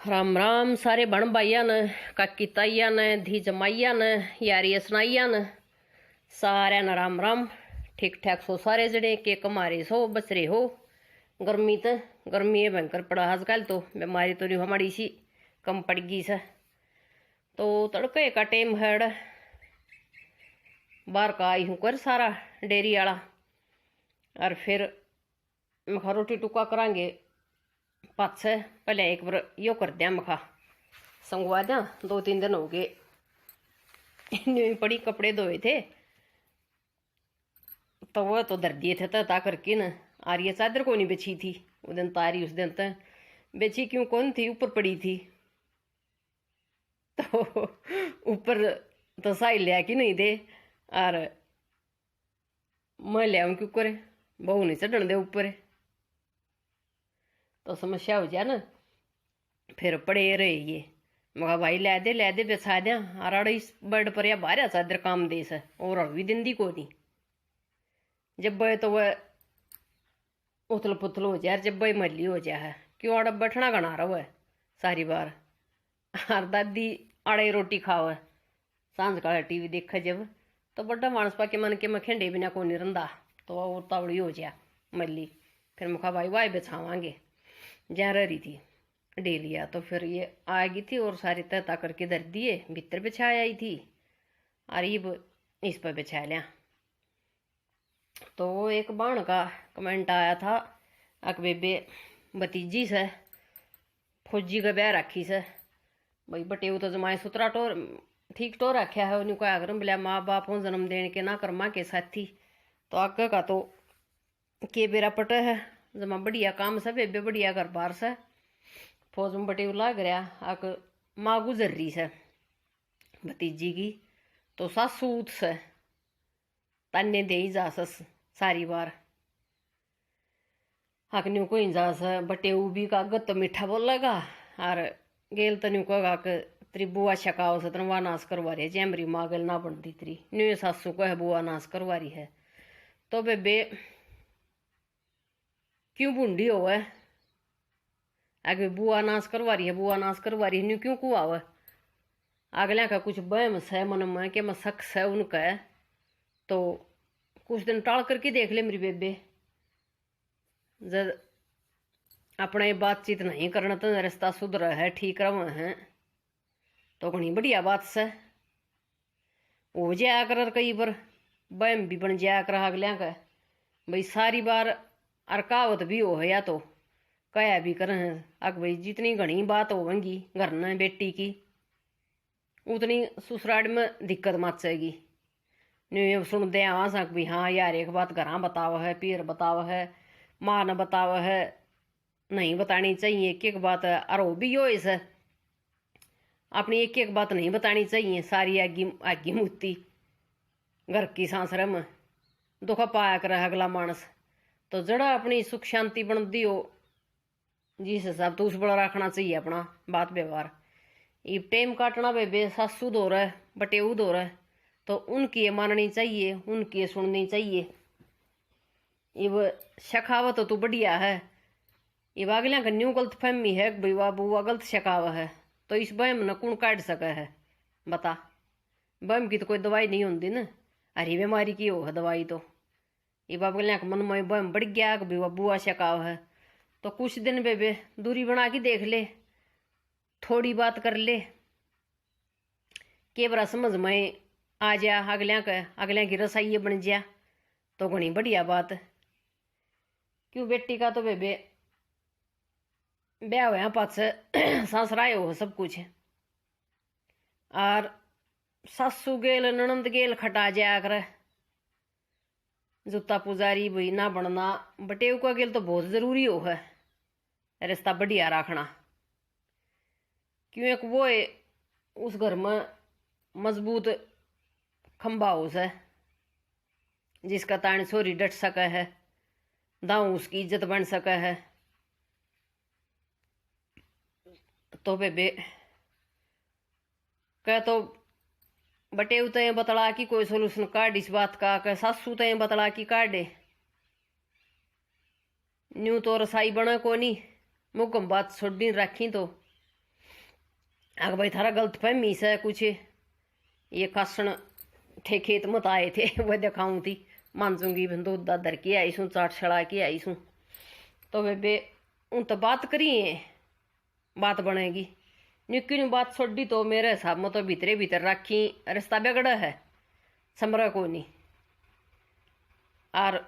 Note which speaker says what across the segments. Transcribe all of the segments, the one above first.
Speaker 1: राम राम सारे बण भाइया ने काकी ताइया ने धी जमाइया ने यारिया सनाइया ने सारे न राम राम। ठीक ठाक सो सारे जने के कमारे सो बचरे हो। गर्मी तो गर्मी है भयंकर पड़ा आजकल तो बीमारी तो नहीं हमारी सी कम पड़ गई से। तो तड़के का टाइम है बाहर का आई हूँ कर सारा डेयरी वाला और फिर मखा रोटी टुका करांगे पाँच पहले एक बार यो कर दिया मखा संगवा दिया 2-3 दिन हो गए न्यू पड़ी कपड़े धोए थे तो वह तो दर दिए थे ता करके न आ रही चादर को नहीं बेची थी उस दिन तारी उस दिन तक बेची क्यों कौन थी ऊपर पड़ी थी तो ऊपर तो साई लिया कि नहीं दे और मैं लिया क्यों करे बहू नहीं चढ़न दे ऊपर तो समस्या हो जाए ना फिर पड़े रहे ये मगा भाई लै दे बेचा दिया और इस बर्ड पर या बारह चादर काम दे से और भी दिन दी को नहीं जब बे तो वह उथल पुथल हो जाए जब बे मरली हो जाए क्यों आड़ बैठना गना रहा है सारी बार और दादी आड़े रोटी खाओ सांझ का टीवी देखा जब तो बड़ा मानस पाके मन के मैं खेंडे बिना को नहीं रंदा तो वो तावड़ी हो जाए मरली फिर मुखा भाई वाई बिछावांगे जहाँ रही थी डेलिया तो फिर ये आ गई थी और सारी तहता करके धर दिए भीतर बिछाया आई थी और ये इस पर बिछा लिया। तो एक बाण का कमेंट आया था अक बेबे भतीजी से फौजी का ब्याह रखी से भाई बटे वो तो जमाए सुतरा टोर ठीक टोर रखा है उन्हें कोई आग्रह बोलिया माँ बाप हो जन्म देने के ना कर्मा के साथी तो आगे का तो के बेरा पटे है जमा बढ़िया काम से बेबे बढ़िया घर बार से फौज में बटे लाग रहा आक माँ गुजर रही से भतीजी की तो सासूत से तन्ने दे जा सस सारी बार आक न्यू को जा से बटे भी का गत तो मीठा बोलेगा और गेल तो न्यू कहेगा कि तेरी बुआ छकाओ से तेरा नाश करवा रही है जैमरी माँ गल ना बनती तेरी न्यू सासू को है बुआ नाश करवा रही है तो बेबे क्यों बूंदी हो है आगे बुआ नाश करवा रही है बुआ नाश करवा रही है न्यू क्यों कुआ हुआ अगले का कुछ बहम है मन में कि मैं शख्स है उनका है तो कुछ दिन टाल करके देख ले मेरी बेबे जब अपने बातचीत नहीं करना तो रिश्ता सुधर है ठीक रहा है तो घनी बढ़िया बात से हो जाया कर कई बार बहम भी बन जाया कर अगलिया का भाई सारी बार और कहावत भी हो या तो कया भी कर अग भाई जितनी घनी बात होगी घर में बेटी की उतनी ससुराल में दिक्कत मचेगी न्यू सुन दे आ सक भी हाँ यार एक बात घर बताओ है पीर बताओ है माँ न बताओ है नहीं बतानी चाहिए एक एक बात और वो भी हो इस अपनी एक एक बात नहीं बतानी चाहिए सारी आगी आगी मूती घर की सांसर में दुख पाया कर अगला मानस तो जड़ा अपनी सुख शांति बनती हो जिस हिसाब तो उस बड़ा रखना चाहिए अपना बात व्यवहार ये टाइम काटना बेबे सासू दो रहा बटेऊ दो रहा तो उनकी माननी चाहिए उनकी सुननी चाहिए ये शखावत तो बढ़िया है ये अगलिया का न्यू गलत फहमी है भाई वाह बुआ गलत शकावा है तो इस बहम न कौन काट सके है बता बहम की तो कोई दवाई नहीं होती ना हरी बीमारी की हो है दवाई तो ये बाबा का मन में बहम बढ़ गया कि भाई बुआ शकाव है तो कुछ दिन बेबे दूरी बना के देख ले थोड़ी बात कर ले के बरा समझ में आ जा अगलिया की रसाई बन जा तो घनी बढ़िया बात क्यों बेटी का तो बेबे ब्याह हुआ पास सासराए हो सब कुछ और सासू गेल ननंद गेल खटा जाया कर जूता पुजारी भाई ना बनना बटेव का गेल तो बहुत जरूरी हो है रिश्ता बढ़िया रखना क्यों एक वो है उस घर में मजबूत खंबा हो है जिसका तान छोरी डट सका है दाऊ उसकी इज्जत बन सका है तो बेबे कह तो बटेव तय बतला की कोई सोल्यूशन काट इस बात का कह सासू तय बतला की काटे न्यू तो रसाई बना को नहीं मुकम बात छोड़ी रखी तो आग भाई थारा गलत फहमी से कुछ ये खासन थे खेत मत आए थे वह दिखाऊँ थी मानसूंगी दूध दादर की आई सूँ चाट छड़ा की आई सूँ तो बेबे उन तो बात करिए बात बनेगी निक्की बात छोड़ी तो मेरे हिसाब में तो भीतरे भीतर रखी रिश्ता बिगड़ा है समरा को नहीं। और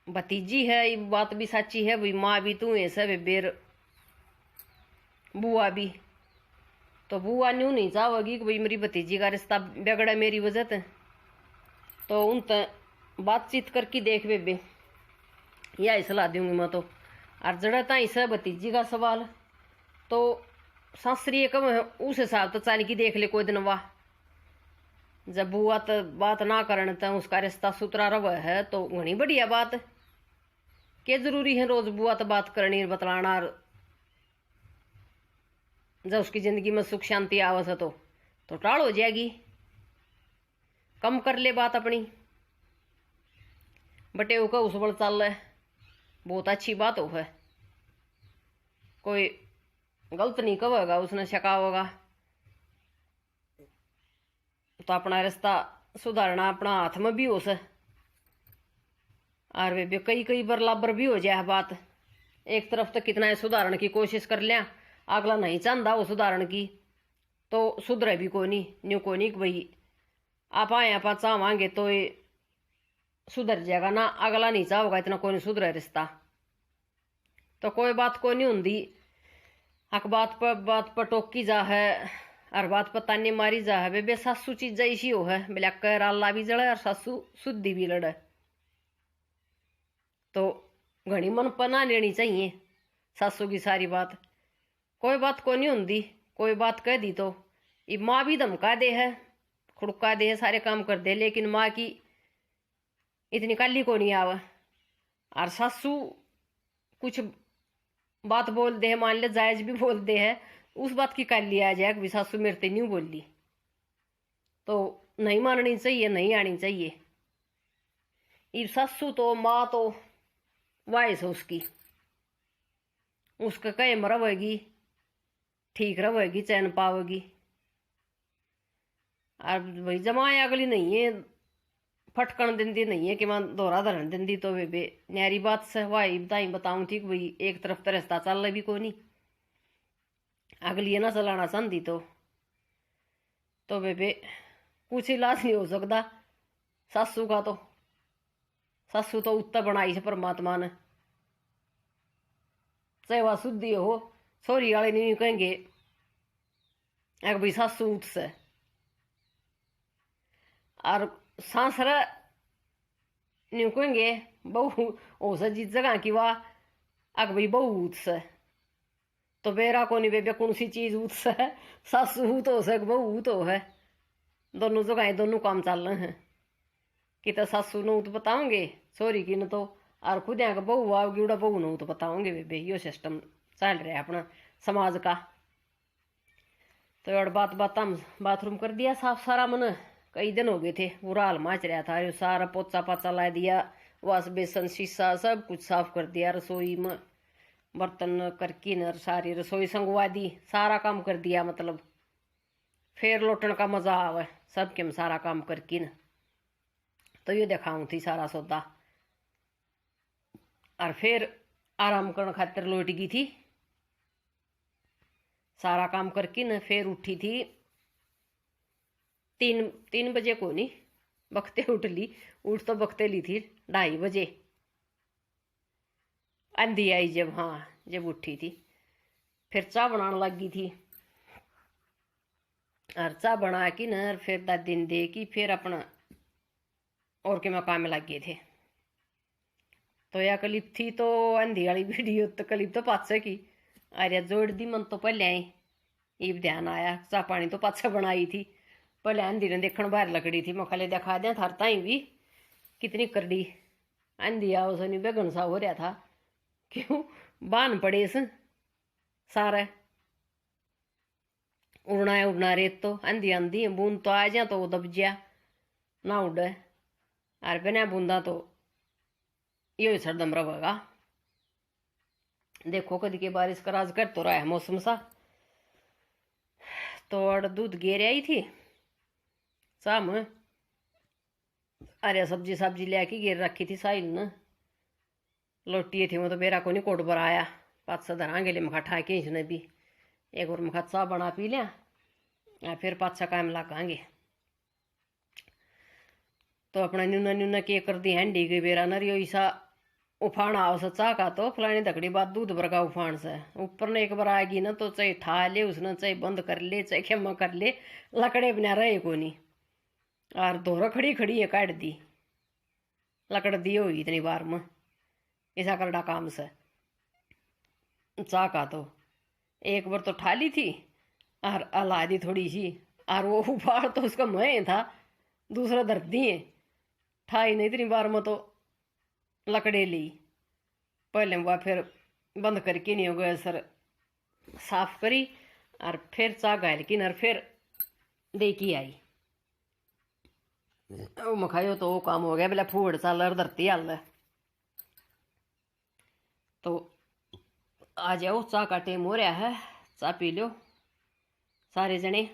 Speaker 1: भतीजी है ये बात भी सच्ची है भाई माँ भी तू ऐसा बेबेर बुआ भी तो बुआ न्यू नहीं चाहोगी कि भाई मेरी भतीजी का रिश्ता बिगड़ा मेरी वजह से तो उन बातचीत करके देख बेबे यही सलाह दूंगी मैं तो। और जड़ा ताई से भतीजी का सवाल तो सासरी कम है उस हिसाब तो चाल की देख ले कोई दिन वाह जब बुआ तो बात ना करने तो उसका रिश्ता सुतरा रवा है तो घनी बढ़िया बात क्या जरूरी है रोज बुआ तो बात करनी बतलाना और जब उसकी जिंदगी में सुख शांति आवस है तो टाल हो जाएगी कम कर ले बात अपनी बटे वो का उस बल चल रहा है बहुत अच्छी बात हो है कोई गलत नहीं कहेगा उसने शका होगा तो अपना रिश्ता सुधारना अपना हाथ में भी हो से और वे कई कई बराबर भी हो जाए बात एक तरफ तो कितना सुधारण की कोशिश कर लिया अगला नहीं चाहता वो सुधारण की तो सुधरे भी कोई नहीं न्यू कोई नहीं कि भाई आप आए आप चाहवांगे तो ये सुधर जाएगा ना अगला नहीं चाहोगा इतना कोई नहीं सुधरे रिश्ता तो कोई बात कोई नहीं होंगी हक बात पर टोकी जा है और बात पर ताने मारी जा है बेबे सासू चीज ऐसी हो है ब्लैक कर अल्लाह भी जड़े और सासू शुद्धि भी लड़े तो घनी मन पना लेनी चाहिए सासू की सारी बात कोई बात को नहीं होंगी कोई बात कह दी तो ये माँ भी धमका दे है खुड़का दे है सारे काम कर दे लेकिन माँ की इतनी काली को नहीं आवा और सासू कुछ बात बोल दे है मान ले जायज भी बोल दे है उस बात की काली आ जाए कि सासू मेरे ते नहीं बोली तो नहीं माननी चाहिए नहीं आनी चाहिए ये सासू तो माँ तो वाइस है उसका कयम रहेगी ठीक रहेगी चैन पावेगी और भाई जमाए अगली नहीं है फटकन दिंदी नहीं है कि मैं दोहरा धरण दिंदी तो बेबे न्यारी बात से वाई बताऊँ थी कि भाई एक तरफ तो रास्ता चल रहा भी कोई नहीं अगली है ना चलाना चाहती तो बेबे कुछ इलाज नहीं हो सकता सासू का तो सासू तो उत्तर बनाई से परमात्मा ने चाहे वह शुद्धि हो सोरी वाले नहीं कहेंगे एक भाई सासू उठ से और सांसरा न्यू कहेंगे बहू हो सा जिस जगह की वाह अग भाई बहू उठ से तो बेरा को नहीं बेबे कौन सी चीज उठ से सासू तो हो सक बहू तो है दोनों जगह दोनों काम चल रहे हैं कि तो सासू न तो बताओगे सोरी की न तो और खुद यहाँ का बहू आओगी उड़ा बहू न तो बताओगे बेबे यो सिस्टम चल रहा है अपना समाज का तो और बात हम बाथरूम कर दिया साफ सारा मन कई दिन हो गए थे बुरा हाल माच रहा था यो सारा पोचा पाचा ला दिया वाश बेसन शीशा सब कुछ साफ कर दिया रसोई में बर्तन करके न सारी रसोई संगवा दी सारा काम कर दिया मतलब फिर लौटन का मजा आवे सबके में सारा काम करके न तो ये दिखाऊँ थी सारा सौदा और फिर आराम करने खातिर लौट गई थी सारा काम करके न फिर उठी थी 3 बजे को नहीं बखते उठ तो बखते ली थी 2:30 बजे आंधी आई जब उठी थी फिर चाय बनाने लगी थी और चाय बना के न फिर 10 दिन दे की फिर अपना और के मकाम में लग गए थे तो या क्लिप थी तो आंधी वाली वीडियो तो क्लिप तो पाछे की अरे जोड़ दी मन तो पहले आई ये ध्यान आया चाय पानी तो पाछे बनाई थी पहले आंधी ने देखने बाहर लकड़ी थी मैं खाली दिखा दें थार ताई भी कितनी करड़ी आंधी आओ सनी बेगन सा हो रहा था क्यों बान पड़े सारे उड़ना रेत तो आंधी आंधी बूंद तो आ जा तो वो दब जा ना उड़े और बिना बूंदा तो यो सरदम रहेगा देखो कभी के बारिश का राज कर तो रहा है मौसम सा तो और दूध गेर आई थी शाम। अरे सब्जी सब्जी ले आके गेर रखी थी साहिल ने। लोटी थी वो तो बेरा को नहीं कोट पर आया। पाँच सा धरांगे ले मखा ठा के इसने भी एक और मखा चाह बना पी लिया या फिर पाँच सा कायम लगाएंगे। तो अपना न्यूना न्यूना के कर दी हैंडी गई बेरा नरियो ईसा उफान आओ से चाह का तो फलानी धकड़ी बात दूध भरगा उफान से ऊपर ने एक बार आएगी ना तो चाहे ठा ले उसने चाहे बंद कर ले चाहे खेमा कर ले लकड़े बना रहे को नहीं। और दोहरा खड़ी खड़ी है काट दी लकड़ दी हुई इतनी बार में ऐसा करना काम से चाह का तो एक बार तो ठा ली थी और अला दी थोड़ी सी और वो उफाड़ तो उसका मैं था दूसरा धर दिए ठाई नहीं इतनी बार में तो लकड़े ली पहले वह फिर बंद करके नहीं हो गया सर साफ करी और फिर चाह गायल की और फिर दे की आई वो मखायो तो वो काम हो गया बोला फूड चाल धरती हाल। तो आ जाओ चाह का टेम हो रहा है चाह पी लो सारे जने।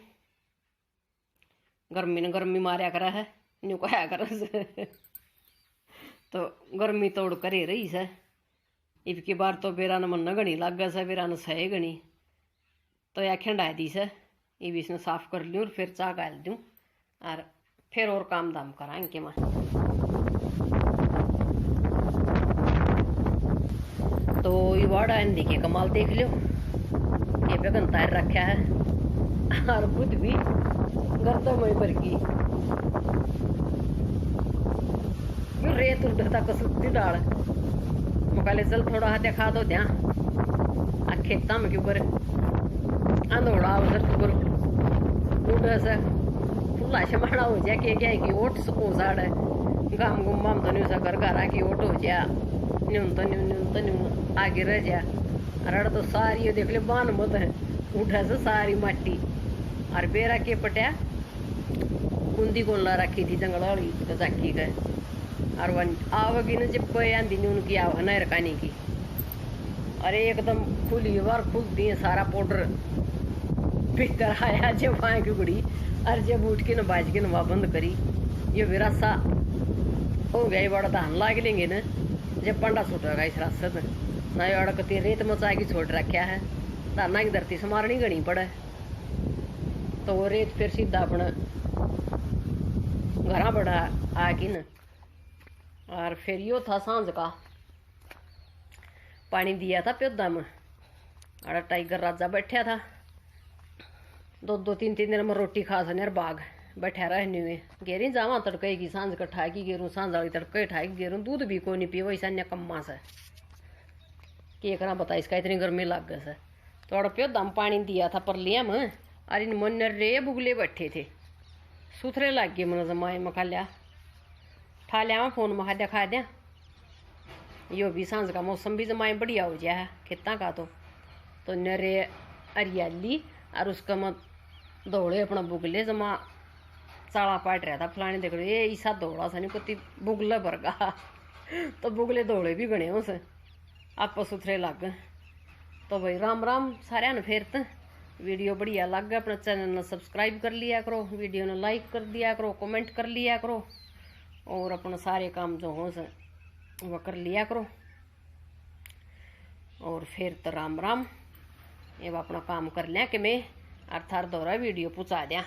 Speaker 1: गर्मी ने गर्मी मारिया करा है न्यू कहा कर तो गर्मी तोड़ करे रही से इबकी बार तो बेरा न मन गणी लग गया से बेरा न सहे गणी तो या खंडा दी से इब इसने साफ कर लूँ और फिर चाह गाल दूँ और फिर और काम दाम कराएंगे के मैं। तो ये वाड़ा हिंदी के कमाल देख लो ये बेगन तार रखा है और खुद भी गर्दन में पर की रेत उठता कसुती डाल मुकाले चल थोड़ा हाथ खा दो ध्यान आ खेता में के ऊपर अंधोड़ा उधर के ऊपर उठ से फुला से माड़ा हो जाए क्या कि ओट सको साड़ गाम गुम तो नहीं घर घर की ओट हो जा न्यून तो न्यून आगे रह जा रड़ तो सारी देख ले बान मत है उठा से सारी माटी और बेरा के पटिया कुंदी गोला रखी थी जंगल वाली तो चाकी गए और वन आवगी न जब कोई आंधी नहीं उनकी आव है रकानी की। अरे एकदम खुली बार खुलती है सारा पाउडर भीतर आया जब वहाँ की गुड़ी और जब उठ के न बाज के न वहाँ बंद करी ये विरासा हो गया बड़ा धान लाग लेंगे न जब पंडा छूटेगा इस रास्ते में ना ये अड़कती रेत मचा की छोड़ रखा है धाना की धरती से मारनी गणी पड़े तो वो रेत फिर सीधा अपना घरा बढ़ा आके न। और फिर यो था सांझ का पानी दिया था प्योदा में और टाइगर राजा बैठा था दो दो तीन तीन दिन में रोटी खा सने बाघ बैठा रहने में गेरी जावा तड़के की सांझ कट्ठा की गेरू सांझ वाली तड़के ठाई गेरू दूध भी कोई नहीं पी वैसा कम्मा से कि एक बता इसका इतनी गर्मी लग गई से तो और प्योदा में पानी दिया था पर लिया में और इन मन रे बुगले बैठे थे सुथरे लग गए मन जमाए मखा लिया ठा लिया फोन मखा दिखा दिया यो भी सांझ का मौसम भी जमाए बढ़िया हो गया है खेता का तो नरे हरियाली और उसका मत दौड़े अपना बुगले जमा चाला पाट रहा था फलाने देख रहे ये ईसा दौड़ा सा नहीं कुत्ती बुगले भरगा तो बुगले दौड़े भी गणे उस आप सुथरे लग गए। तो भाई राम राम सारे न फिर तो वीडियो बढ़िया लग गया अपना चैनल ने सब्सक्राइब कर लिया करो वीडियो ने लाइक कर दिया करो कमेंट कर लिया करो और अपना सारे काम जो हो से वह कर लिया करो। और फिर तो राम राम ये अपना काम कर लिया कि मैं अर्थार दोहरा वीडियो पहुँचा दिया।